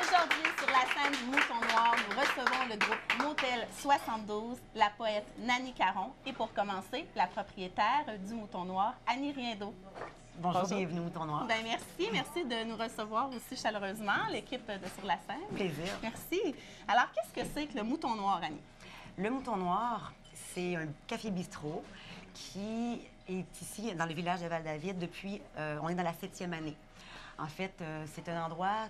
Aujourd'hui, sur la scène du Mouton Noir, nous recevons le groupe Motel 72, la poète Nanny Caron et pour commencer, la propriétaire du Mouton Noir, Annie Riendeau. Bonjour, bienvenue au Mouton Noir. Bien, merci de nous recevoir aussi chaleureusement, l'équipe de Sur la scène. Plaisir. Merci. Alors, qu'est-ce que c'est que le Mouton Noir, Annie? Le Mouton Noir, c'est un café-bistrot qui est ici, dans le village de Val-David, depuis, on est dans la 7e année. En fait, c'est un endroit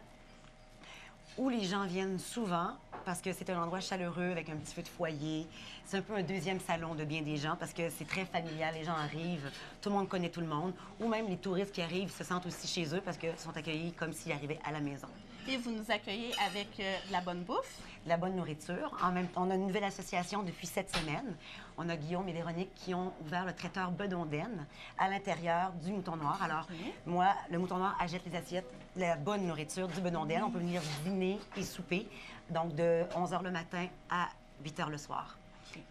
où les gens viennent souvent parce que c'est un endroit chaleureux avec un petit feu de foyer. C'est un peu un deuxième salon de bien des gens parce que c'est très familial. Les gens arrivent, tout le monde connaît tout le monde. Ou même les touristes qui arrivent se sentent aussi chez eux parce qu'ils sont accueillis comme s'ils arrivaient à la maison. Et vous nous accueillez avec de la bonne bouffe. De la bonne nourriture. En même temps, on a une nouvelle association depuis 7 semaines. On a Guillaume et Véronique qui ont ouvert le traiteur Bedonden à l'intérieur du Mouton Noir. Alors, moi, le Mouton Noir achète les assiettes, la bonne nourriture du Bedonden. On peut venir dîner et souper, donc de 11 h le matin à 8 h le soir.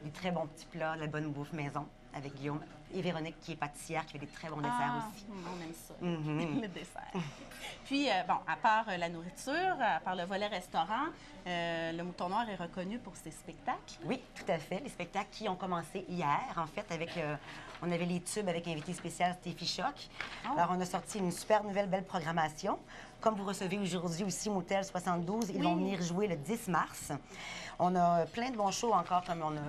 Des très bons petits plats, de la bonne bouffe maison avec Guillaume et Véronique qui est pâtissière, qui fait des très bons desserts aussi. On aime ça, le dessert. Puis, bon, à part la nourriture, à part le volet restaurant, le Mouton Noir est reconnu pour ses spectacles. Oui, tout à fait. Les spectacles qui ont commencé hier, en fait, avec... on avait les tubes avec invité spécial Stéphie Choc. Alors, on a sorti une super nouvelle belle programmation. Comme vous recevez aujourd'hui aussi Motel 72, ils vont venir jouer le 10 mars. On a plein de bons shows encore, comme on a...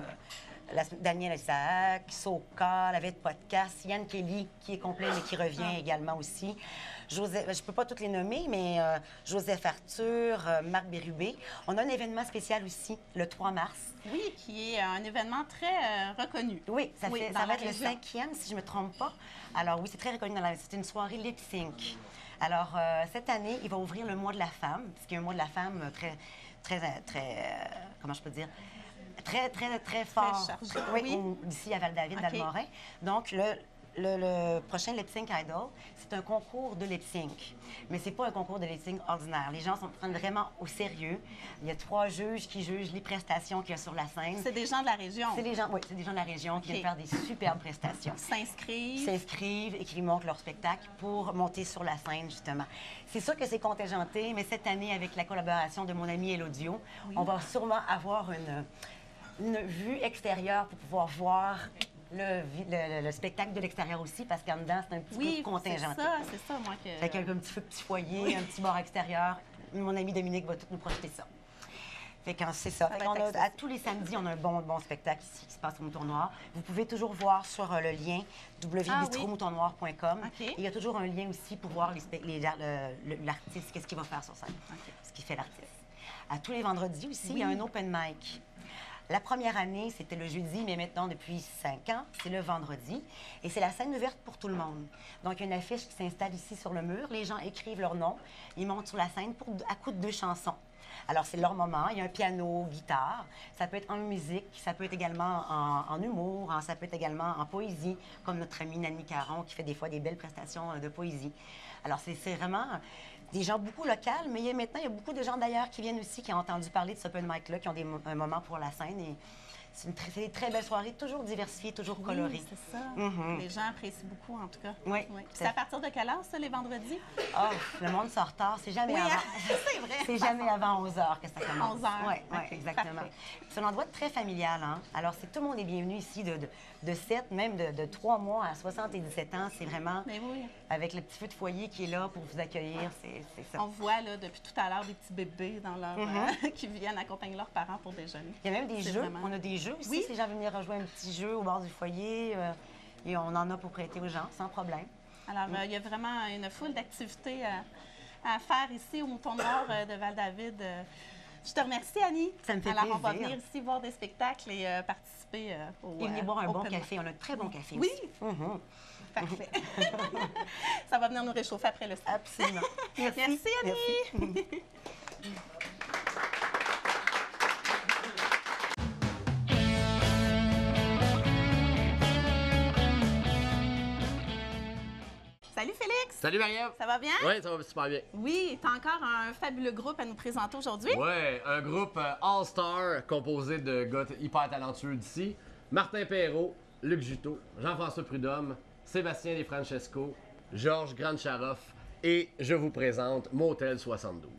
Daniel Isaac, Soka, la Vette Podcast, Yann Kelly, qui est complet, mais qui revient également aussi. Joseph, je ne peux pas toutes les nommer, mais Joseph Arthur, Marc Bérubé. On a un événement spécial aussi, le 3 mars. Oui, qui est un événement très reconnu. Oui, ça va être le 5e, si je ne me trompe pas. Alors oui, c'est très reconnu. C'est une soirée lip-sync. Alors, cette année, il va ouvrir le mois de la femme, ce qui est un mois de la femme comment je peux dire? Très fort. Très chargé. Oui, ici à Val-David, dans le Morin. Donc, le prochain Lip Sync Idol, c'est un concours de lip sync. Mais c'est pas un concours de lip sync ordinaire. Les gens sont prennent vraiment au sérieux. Il y a 3 juges qui jugent les prestations qu'il y a sur la scène. C'est des gens de la région. C'est des gens de la région qui viennent faire des superbes prestations. S'inscrivent et qui montrent leur spectacle pour monter sur la scène, justement. C'est sûr que c'est contingenté, mais cette année, avec la collaboration de mon ami Elaudio, on va sûrement avoir une vue extérieure pour pouvoir voir le spectacle de l'extérieur aussi, parce qu'en dedans, c'est un petit peu contingenté. C'est ça, moi que... Fait avec un petit foyer, un petit bar extérieur. Mon ami Dominique va tout nous projeter ça. Fait que c'est ça. À tous les samedis, on a un bon spectacle ici qui se passe au Mouton Noir. Vous pouvez toujours voir sur le lien www.bistromoutonnoir.com. Il y a toujours un lien aussi pour voir l'artiste, qu'est-ce qu'il va faire sur scène, ce qu'il fait l'artiste. À tous les vendredis aussi, il y a un open mic. La première année, c'était le jeudi, mais maintenant, depuis 5 ans, c'est le vendredi. Et c'est la scène ouverte pour tout le monde. Donc, il y a une affiche qui s'installe ici sur le mur. Les gens écrivent leur nom. Ils montent sur la scène à coup de 2 chansons. Alors, c'est leur moment. Il y a un piano, guitare. Ça peut être en musique. Ça peut être également en humour. Ça peut être également en poésie, comme notre amie Nanny Caron, qui fait des fois des belles prestations de poésie. Alors, c'est vraiment... des gens beaucoup locaux, mais maintenant, il y a beaucoup de gens d'ailleurs qui viennent aussi, qui ont entendu parler de ce open mic-là, qui ont un moment pour la scène. Et c'est des très belles soirées, toujours diversifiées, toujours colorées. Oui, c'est ça. Les gens apprécient beaucoup, en tout cas. Oui. C'est à partir de quelle heure, ça, les vendredis? Oh, le monde sort tard. C'est jamais avant. C'est vrai. C'est jamais avant 11 h que ça commence. 11 h. Oui, exactement. C'est un endroit très familial. Hein? Alors, tout le monde est bienvenu ici de 7, même de 3 mois à 77 ans. C'est vraiment avec le petit feu de foyer qui est là pour vous accueillir. C'est ça. On voit là, depuis tout à l'heure des petits bébés dans leur, qui viennent accompagner leurs parents pour déjeuner. Il y a même des jeux. On a des jeux aussi. Si les gens veulent venir rejoindre un petit jeu au bord du foyer, et on en a pour prêter aux gens, sans problème. Alors, il y a vraiment une foule d'activités à faire ici au Mouton Noir de Val-David. Je te remercie, Annie. Ça me fait plaisir. Alors, on va venir ici voir des spectacles et participer au Et venir boire un bon café. On a un très bon café aussi. Oui. Parfait. Ça va venir nous réchauffer après le stade. Absolument. Merci, Annie. Merci. Salut Félix! Salut Marie-Ève! Ça va bien? Oui, ça va super bien. Oui, tu as encore un fabuleux groupe à nous présenter aujourd'hui. Oui, un groupe All-Star composé de gars hyper talentueux d'ici. Martin Perrault, Luc Juteau, Jean-François Prudhomme, Sébastien Defrancesco, Georges Grandcharoff et je vous présente Motel 72.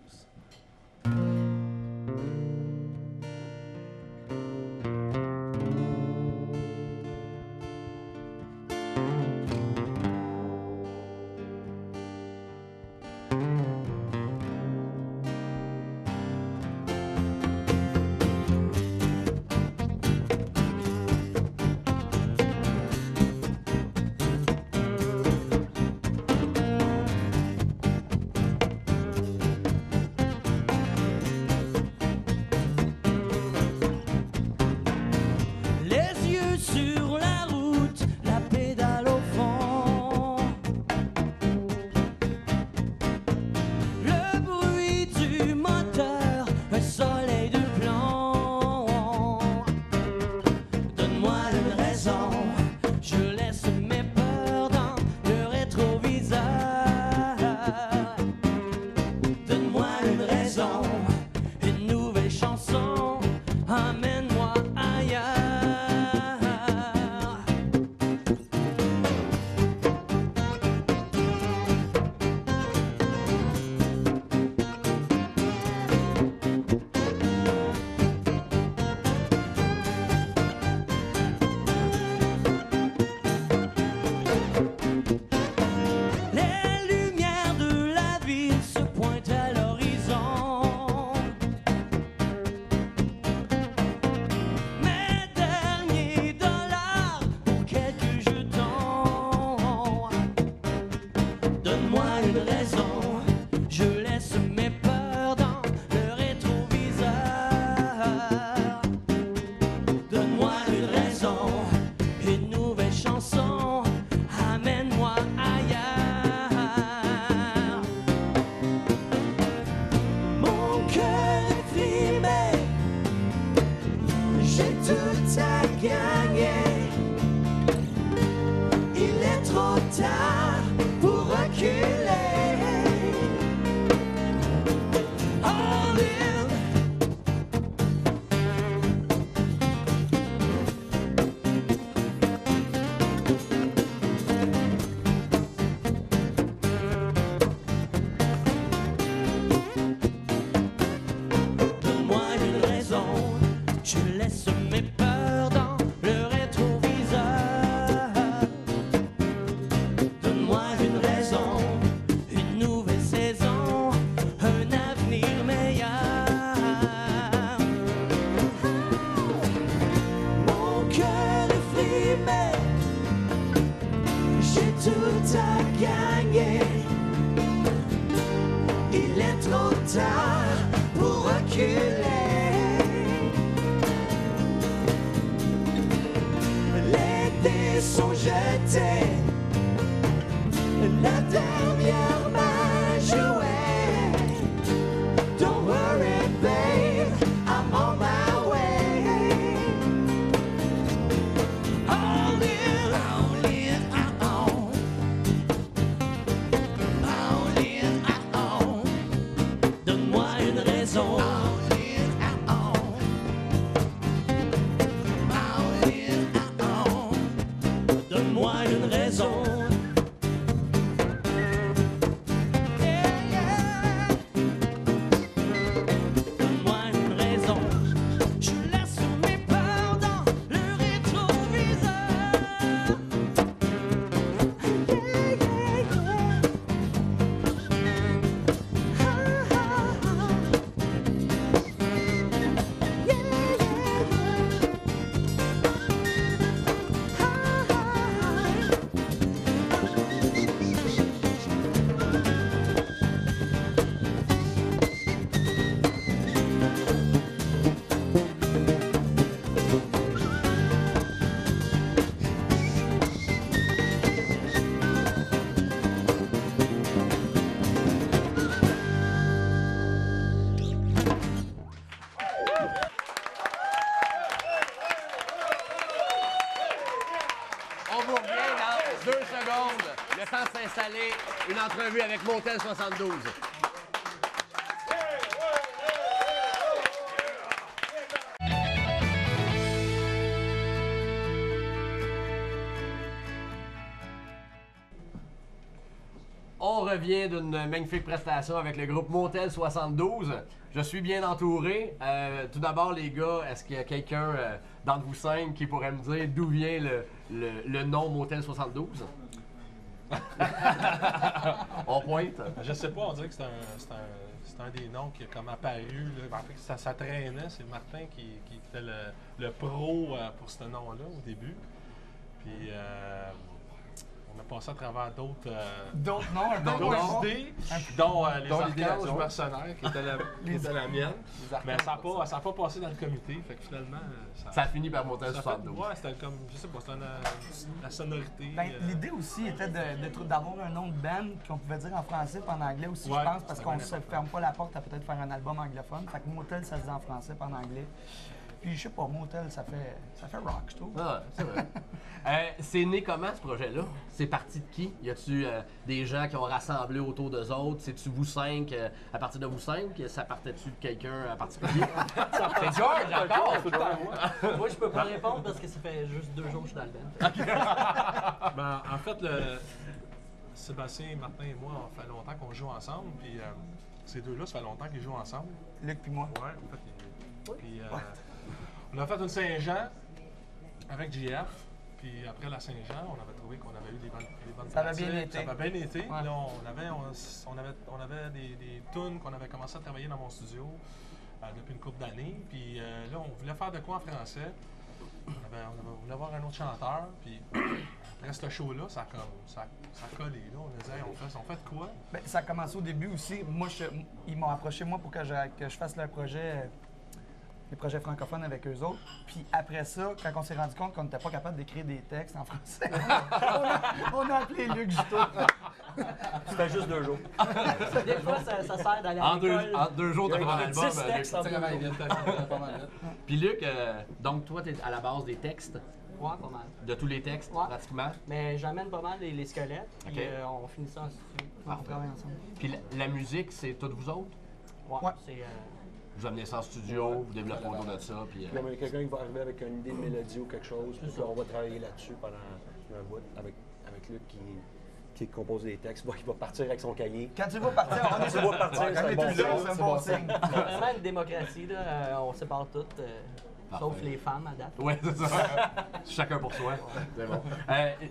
On vous revient dans 2 secondes. Le temps de s'installer. Une entrevue avec Motel 72. On revient d'une magnifique prestation avec le groupe Motel 72. Je suis bien entouré. Tout d'abord, les gars, est-ce qu'il y a quelqu'un d'entre vous 5 qui pourrait me dire d'où vient le nom Motel 72? On pointe. Je sais pas, on dirait que c'est un des noms qui a comme apparu. Là. En fait, ça traînait. C'est Martin qui était le pro pour ce nom-là au début. Puis on a passé à travers d'autres idées, dont les Archanges mercenaires, qui était la mienne. Mais ça n'a pas passé dans le comité. Fait que finalement, ça a fini par Motel 72. Ouais, c'était comme, je sais pas, c'était la sonorité. L'idée aussi était d'avoir un nom de band qu'on pouvait dire en français et en anglais aussi, je pense, parce qu'on ne se ferme pas la porte à peut-être faire un album anglophone. Fait que Motel, ça se dit en français et en anglais. Puis je sais pas, Motel, ça fait rock, je trouve. Ah, c'est vrai. C'est né comment ce projet-là? C'est parti de qui? Y a-tu des gens qui ont rassemblé autour d'eux autres? C'est-tu vous 5, à partir de vous 5? Ça partait-tu de quelqu'un en particulier? C'est George, d'accord? Moi, je peux pas répondre parce que ça fait juste 2 jours que je suis dans le band. Ben, en fait, Sébastien, Martin et moi, on fait longtemps qu'on joue ensemble. Puis ces deux-là, ça fait longtemps qu'ils jouent ensemble. Luc puis moi. Ouais, en fait. Puis on a fait une Saint-Jean avec JF. Puis après la Saint-Jean, on avait trouvé qu'on avait eu des bonnes Ça avait pratiques. bien été. Ça avait bien été. Ouais. Là, on avait des tunes qu'on avait commencé à travailler dans mon studio depuis une couple d'années. Puis là, on voulait faire de quoi en français. On voulait avoir un autre chanteur. Puis après ce show-là, ça a collé. Là. On disait, hey, on fait de quoi? Ben, ça a commencé au début aussi. Moi, ils m'ont approché moi pour que je fasse leur projet. Les projets francophones avec eux autres. Puis après ça, quand on s'est rendu compte qu'on n'était pas capable d'écrire des textes en français, on a appelé Luc Juteau. C'était juste 2 jours. Des fois, ça sert d'aller à En l'école. 2 jours, t'as fait un album. 10 textes en 2 jours. Puis Luc, donc toi, t'es à la base des textes, Ouais, pas mal. de tous les textes, Ouais. pratiquement. Mais j'amène pas mal les squelettes. Puis Ok. on finit ça en studio. On travaille ensemble. Puis la musique, c'est toutes vous autres? Ouais. C'est... Vous amenez ça en studio, vous développez autour de ça, puis... Puis là, il y a quelqu'un qui va arriver avec une idée de mélodie ou quelque chose, puis là, on va travailler là-dessus pendant un bout avec Luc qui compose des textes. Il va partir avec son cahier. Quand tu vas partir, on est Tu vas partir, Quand c'est on un est bon tous là, signe. c'est un bon signe. C'est vraiment une démocratie, là. On sépare toutes, sauf les femmes à date. Oui, c'est ça. Chacun pour soi. C'est bon.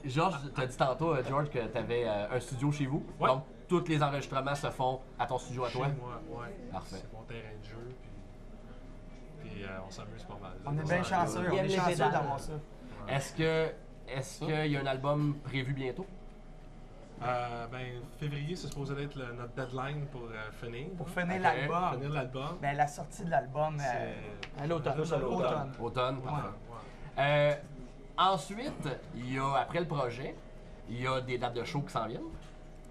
Georges, tu as dit tantôt, George, que tu avais un studio chez vous. Ouais. Donc, tous les enregistrements se font à ton studio à toi? Chez moi, ouais. Parfait. C'est mon terrain de jeu. Puis on s'amuse pas mal. On est bien chanceux, on Il aime est les chanceux pédales. d'avoir ça. Est-ce qu'il y a un album prévu bientôt? Février, c'est supposé être notre deadline pour finir. Pour finir Ok. l'album, Finir l'album. ben, la sortie de l'album, C'est À l'automne. Plus à l'automne. Automne, parfait. ouais. Ensuite, il y a, après le projet, il y a des dates de show qui s'en viennent.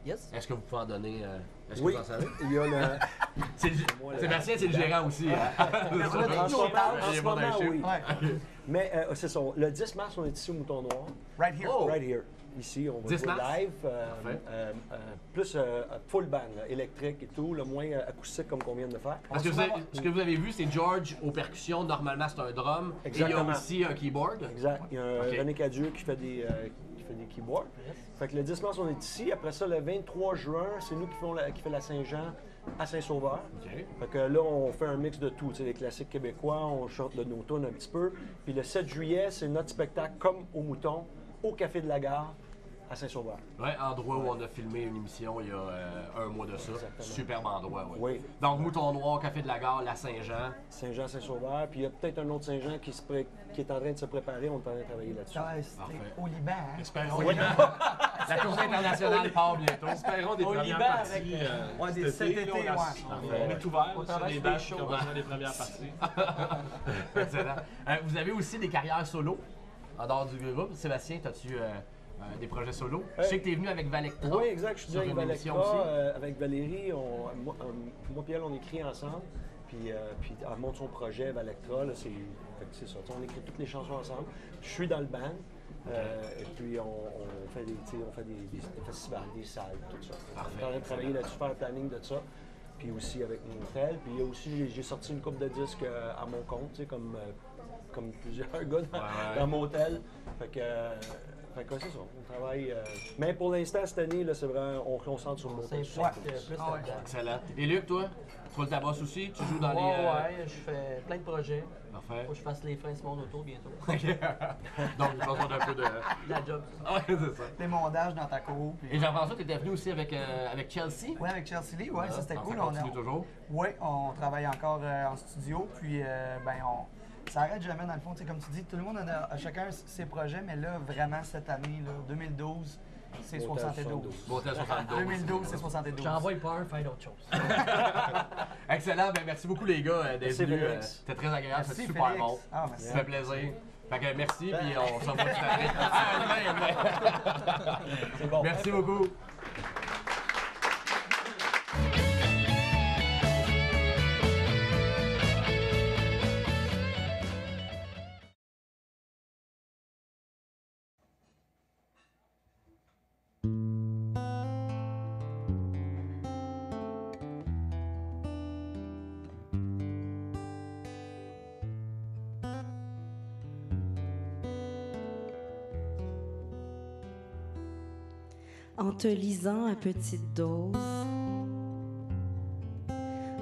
Yes. Est-ce que vous pouvez en donner? Est-ce Oui, que vous en savez? il y a le... Sébastien, c'est le gérant aussi. Hein? En ce moment, Il est bon dans les chiffres. oui. ouais. Mais c'est ça. Le 10 mars, on est ici au Mouton Noir. Right here. Oh. Right here. Ici, on va 10 jouer mars? live. Parfait. Plus full band, là, électrique et tout, le moins acoustique comme qu'on vient de faire. Parce que ce que vous avez vu, c'est George aux percussions. Normalement, c'est un drum. Et il y a Exactement. aussi un keyboard. Exact. Il y a un Ok. René Cadieux qui fait des keyboards. Fait que le 10 mars, on est ici. Après ça, le 23 juin, c'est nous qui fait la Saint-Jean à Saint-Sauveur. OK. Fait que là, on fait un mix de tout, tu sais, les classiques québécois, on chante de nos tunes un petit peu. Puis le 7 juillet, c'est notre spectacle comme au Mouton, au Café de la Gare, à Saint-Sauveur. Ouais, endroit où on a filmé une émission il y a un mois de ça. Exactement. Superbe endroit, ouais. Oui. Donc, Mouton Noir, Café de la Gare, la Saint-Jean. Saint-Jean, Saint-Sauveur. Puis il y a peut-être un autre Saint-Jean qui est en train de se préparer, on est en train de travailler là-dessus. Ouais, c'était Parfait. au Liban, hein? Espérons, La tournée internationale part bientôt. espérons des Au premières Liban parties. avec, ouais, des cet été, cet là, été, on ouais. est ouvert On sur travaille les sur des dates qui shows. ont besoin des premières parties. Excellent. Vous avez aussi des carrières solo en dehors du groupe. Sébastien, as-tu des projets solo? Je sais que tu es venu avec Valectra. Oui, exact. Je suis sur avec une émission Valectra, aussi. avec Valérie. Moi et elle, on écrit ensemble. Puis elle monte son projet, Valectra. Là, c'est ça. On écrit toutes les chansons ensemble. Je suis dans le band. Et puis, on fait des festivals, des salles, tout ça. Parfait. On est en train de travailler là-dessus, faire le planning de ça. Puis aussi avec mon hôtel. Puis il y a aussi, j'ai sorti une couple de disques à mon compte, tu sais, comme plusieurs gars dans mon hôtel. Fait que c'est ça, on travaille. Mais pour l'instant, cette année, là, c'est vraiment, on concentre sur le C'est montage. plus Ah ouais. là-dedans. Excellent. Et Luc, toi, tu le tabasses aussi? Tu joues dans les. Ouais, je fais plein de projets. Parfait. Faut que je fasse les freins de mon auto bientôt. Donc, il va un peu de. La job. Ouais, c'est ça. Les mondages dans ta cour. Puis... Et Jean-François, tu étais venu aussi avec Chelsea? Ouais, avec Chelsea Lee, ouais, ça c'était Donc, cool. Ça continue toujours. Oui, on travaille encore en studio, puis ça arrête jamais dans le fond. Tu sais, comme tu dis, tout le monde a chacun ses projets, mais là, vraiment, cette année, là, 2012, c'est Montage 72. Montel 72. 2012, c'est 72. J'envoie le power faire d'autres choses. Excellent. Ben, merci beaucoup, les gars, d'être Merci, venus. Félix. C'était très agréable. Merci, C'était super Félix. bon. Ah, merci. Ça fait plaisir. Fait que merci, puis on se revoit tout à l'heure. C'est bon. Merci beaucoup. En te lisant à petite dose,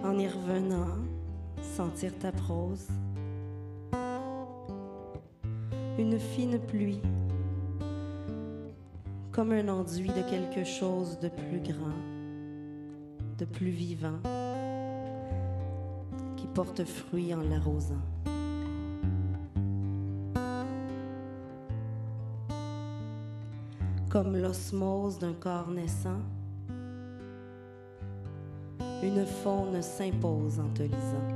en y revenant, sentir ta prose, une fine pluie, comme un enduit de quelque chose de plus grand, de plus vivant, qui porte fruit en l'arrosant. Comme l'osmose d'un corps naissant, une faune s'impose en te lisant.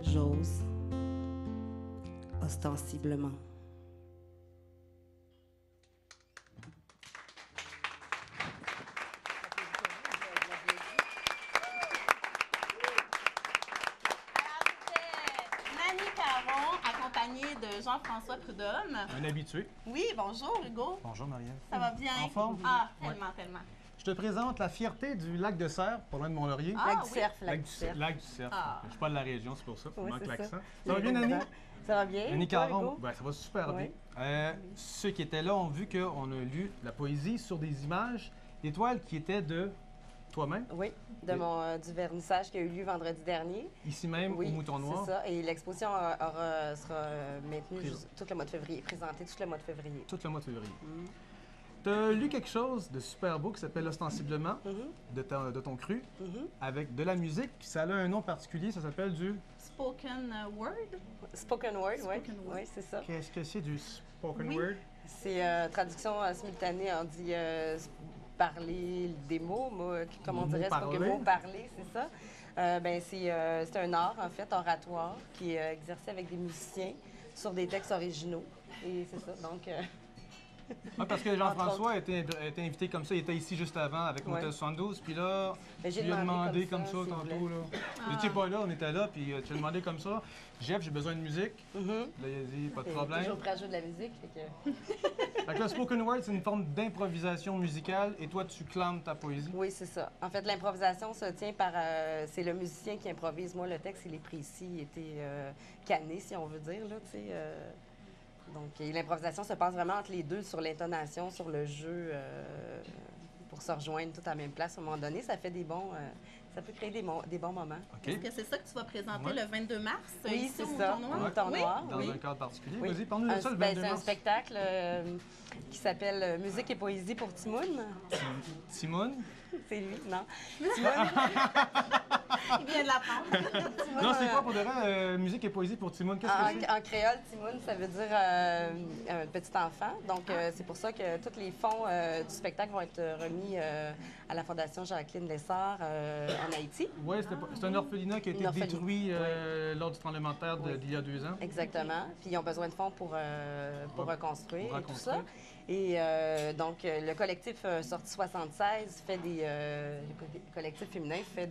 J'ose, ostensiblement. Nanny Caron, accompagnée de Jean-François Prudhomme. Un habitué. Oui, bonjour Hugo. Bonjour Marianne. Ça va bien? En forme? Ah, tellement, tellement. Je te présente la fierté du lac de Serre, pas loin de Mont-Laurier. Ah, Lac du oui. Cerf, Lac du Cerf. Lac du Cerf. Ah. Je suis pas de la région, c'est pour ça. Il Oui, manque c'est l'accent. ça. Ça va bien, Nanny? Ça va bien? Nanny Toi, Caron, Hugo? ben, ça va super Oui. bien. Ceux qui étaient là ont vu qu'on a lu la poésie sur des images, des toiles qui étaient de toi-même, Oui, du vernissage qui a eu lieu vendredi dernier. ici même Oui, au Mouton Noir. c'est ça. Et l'exposition sera maintenue tout le mois de février, présentée tout le mois de février. Tout le mois de février. Tu as lu quelque chose de super beau qui s'appelle Ostensiblement, de ton cru, avec de la musique. Ça a un nom particulier, ça s'appelle du... Spoken word. Spoken word, oui. Spoken word. Oui, c'est ça. Qu'est-ce que c'est du spoken Oui. word? C'est traduction simultanée, on dit parler des mots, comme on Mots dirait, spoken parlés. mot parler, c'est ça. C'est un art, en fait, oratoire, qui est exercé avec des musiciens sur des textes originaux. Et c'est ça, donc... Oui, parce que Jean-François a été invité comme ça. Il était ici juste avant avec Ouais. Motel 72. Puis là, Ben, j'ai tu lui as demandé comme ça s'il vous tantôt. plaît. Là. Vous n'étiez pas là, on était là. Puis tu lui as demandé comme ça. Jeff, j'ai besoin de musique. Là, il a dit, pas de problème. Toujours prêt à jouer de la musique. Fait que... Fait que le spoken word, c'est une forme d'improvisation musicale. Et toi, tu clames ta poésie. Oui, c'est ça. En fait, l'improvisation se tient par... c'est le musicien qui improvise. Moi, le texte, il est précis, il était canné, si on veut dire, là, tu sais. Donc, et l'improvisation se passe vraiment entre les deux, sur l'intonation, sur le jeu, pour se rejoindre tout à la même place à un moment donné. Ça fait des bons... ça peut créer des bons moments. OK? Est-ce que c'est ça que tu vas présenter Ouais. le 22 mars Oui, ici c'est au ça, Mouton Noir? au Mouton Oui? Noir. Dans Oui. un cadre particulier. Oui. Vas-y, parle-nous de ça le 22 C'est un mars. spectacle qui s'appelle Musique et poésie pour Timoun. Simone? C'est lui, non? Il vient de l'apprendre. Non, c'est quoi pour de vrai, musique et poésie pour Timon? Qu'est-ce que c'est? En créole, Timoun, ça veut dire un petit enfant. Donc, c'est pour ça que tous les fonds du spectacle vont être remis à la Fondation Jacqueline Lessard en Haïti. Oui, c'est un orphelinat qui a été Une orpheline. détruit lors du tremblement de terre d'il y a 2 ans. Exactement. Puis, ils ont besoin de fonds pour reconstruire Pour et tout ça. Et donc, le collectif Sortie 76 fait le collectif féminin fait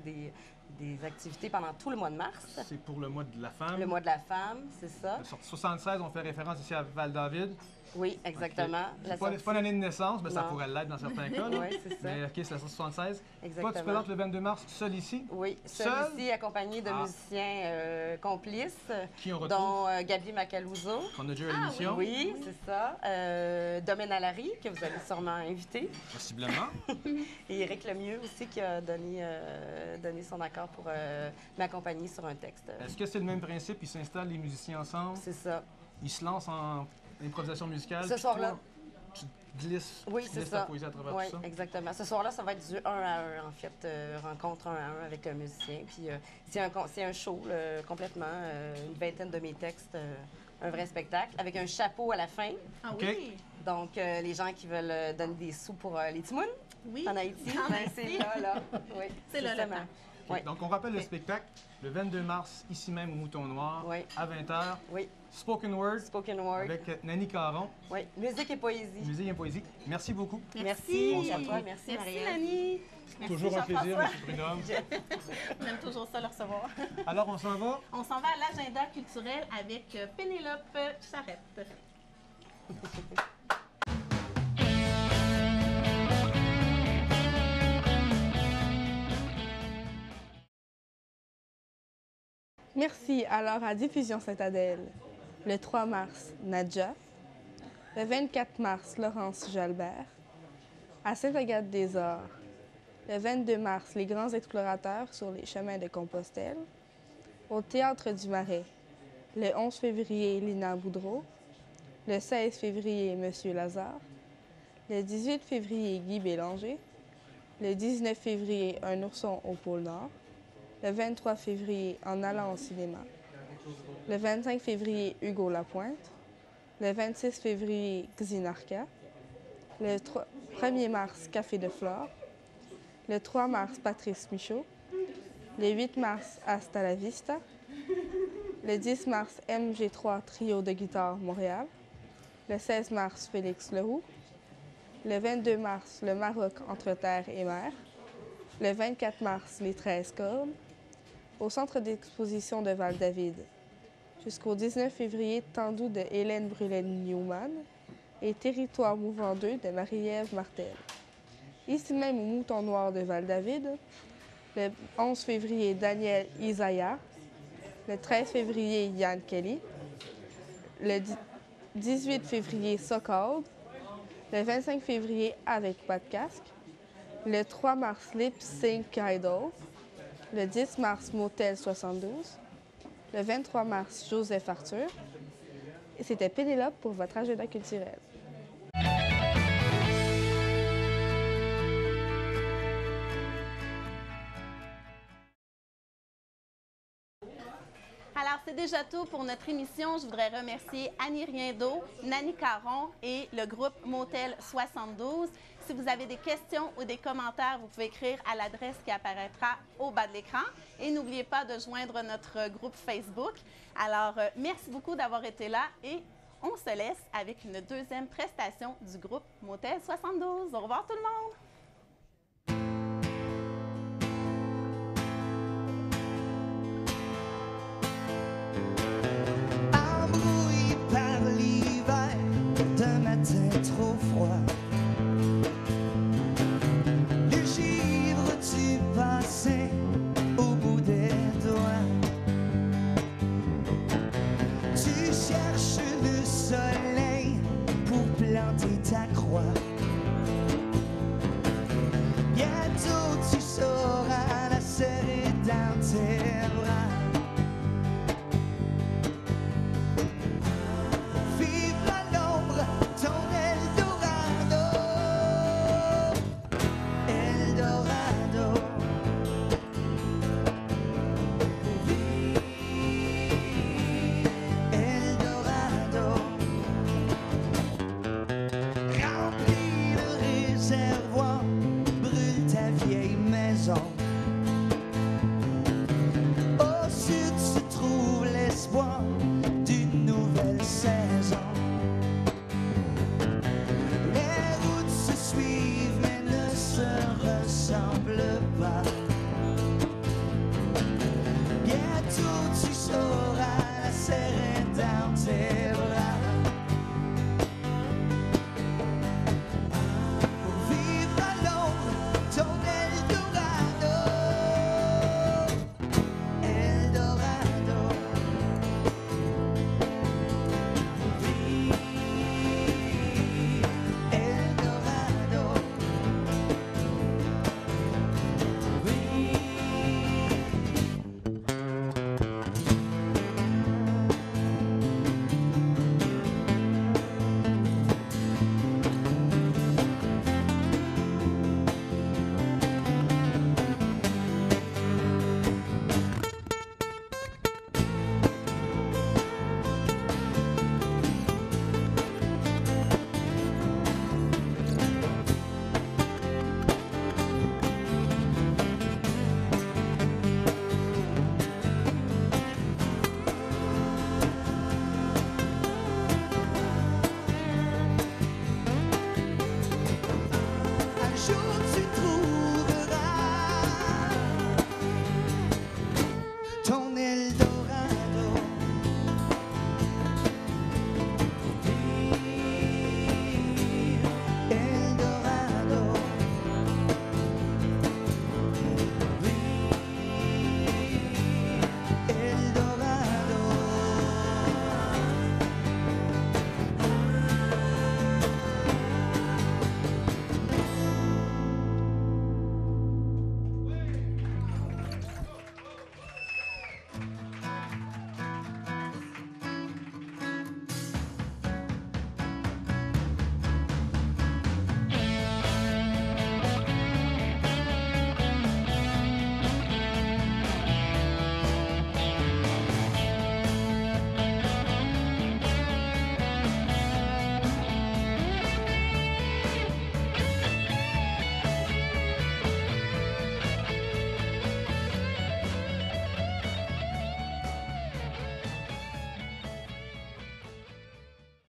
des activités pendant tout le mois de mars. C'est pour le mois de la femme. Le mois de la femme, c'est ça. Sur 76, on fait référence ici à Val-David. Oui, exactement. Okay. C'est pas l'année de naissance, mais ça pourrait l'être dans certains cas. Oui, c'est ça. Mais OK, c'est la 76. Exactement. Toi, tu présentes le 22 mars seul ici? Oui, seul ici, accompagné de musiciens complices, qui on retrouve? Dont Gabi Macaluso. On a déjà eu à l'émission. Oui, c'est ça. Domaine Allary, que vous avez sûrement invité. Possiblement. Et Éric Lemieux aussi, qui a donné son accord pour m'accompagner sur un texte. Est-ce que c'est le même principe? Ils s'installent, les musiciens ensemble? C'est ça. Ils se lancent en improvisation musicale? Ce soir-là. Tu glisses, ta poésie à travers tout ça? Oui, exactement. Ce soir-là, ça va être du 1 à 1, en fait. Rencontre 1 à 1 avec un musicien. Puis c'est un show, complètement. Une vingtaine de mes textes. Un vrai spectacle, avec un chapeau à la fin. Ah oui! Donc, les gens qui veulent donner des sous pour les timounes en Haïti, c'est là. Oui, c'est là le temps. Oui. Donc, on rappelle le spectacle le 22 mars, ici même au Mouton Noir, à 20h. Oui. Spoken Word. Spoken Word. Avec Nanny Caron. Oui. Musique et poésie. Musique et poésie. Merci beaucoup. Merci. Bonsoir à toi. Merci, Merci Nanny. Merci, toujours un plaisir, M. Prudhomme. On aime toujours ça, le recevoir. Alors, on s'en va? On s'en va à l'agenda culturel avec Pénélope Charette. Merci. Alors, à Diffusion Citadelle, le 3 mars, Nadja. Le 24 mars, Laurence Jalbert. À Sainte-Agathe-des-Arts, le 22 mars, Les Grands Explorateurs sur les chemins de Compostelle. Au Théâtre du Marais, le 11 février, Lina Boudreau. Le 16 février, Monsieur Lazare. Le 18 février, Guy Bélanger. Le 19 février, Un ourson au pôle Nord. Le 23 février, En allant au cinéma. Le 25 février, Hugo Lapointe. Le 26 février, Xinarca. Le 1er mars, Café de Flore. Le 3 mars, Patrice Michaud. Le 8 mars, Hasta la Vista. Le 10 mars, MG3 Trio de guitare Montréal. Le 16 mars, Félix Leroux. Le 22 mars, Le Maroc entre terre et mer. Le 24 mars, Les 13 cordes. Au centre d'exposition de Val-David. Jusqu'au 19 février, Tendou de Hélène Brulet-Newman et Territoire mouvant 2 de Marie-Ève Martel. Ici même au Mouton Noir de Val-David, le 11 février, Daniel Isaiah. Le 13 février, Yann Kelly. Le 18 février, Socald. Le 25 février, Avec pas de casque. Le 3 mars, Lip Sync Idol. Le 10 mars, Motel 72. Le 23 mars, Joseph Arthur. Et c'était Pénélope pour votre agenda culturel. Alors, c'est déjà tout pour notre émission. Je voudrais remercier Annie Riendo, Nanny Caron et le groupe Motel 72. Si vous avez des questions ou des commentaires, vous pouvez écrire à l'adresse qui apparaîtra au bas de l'écran. Et n'oubliez pas de joindre notre groupe Facebook. Alors, merci beaucoup d'avoir été là et on se laisse avec une deuxième prestation du groupe Motel 72. Au revoir tout le monde! Trop froid. Le givre du passé au bout des doigts. Tu cherches le soleil pour planter ta croix.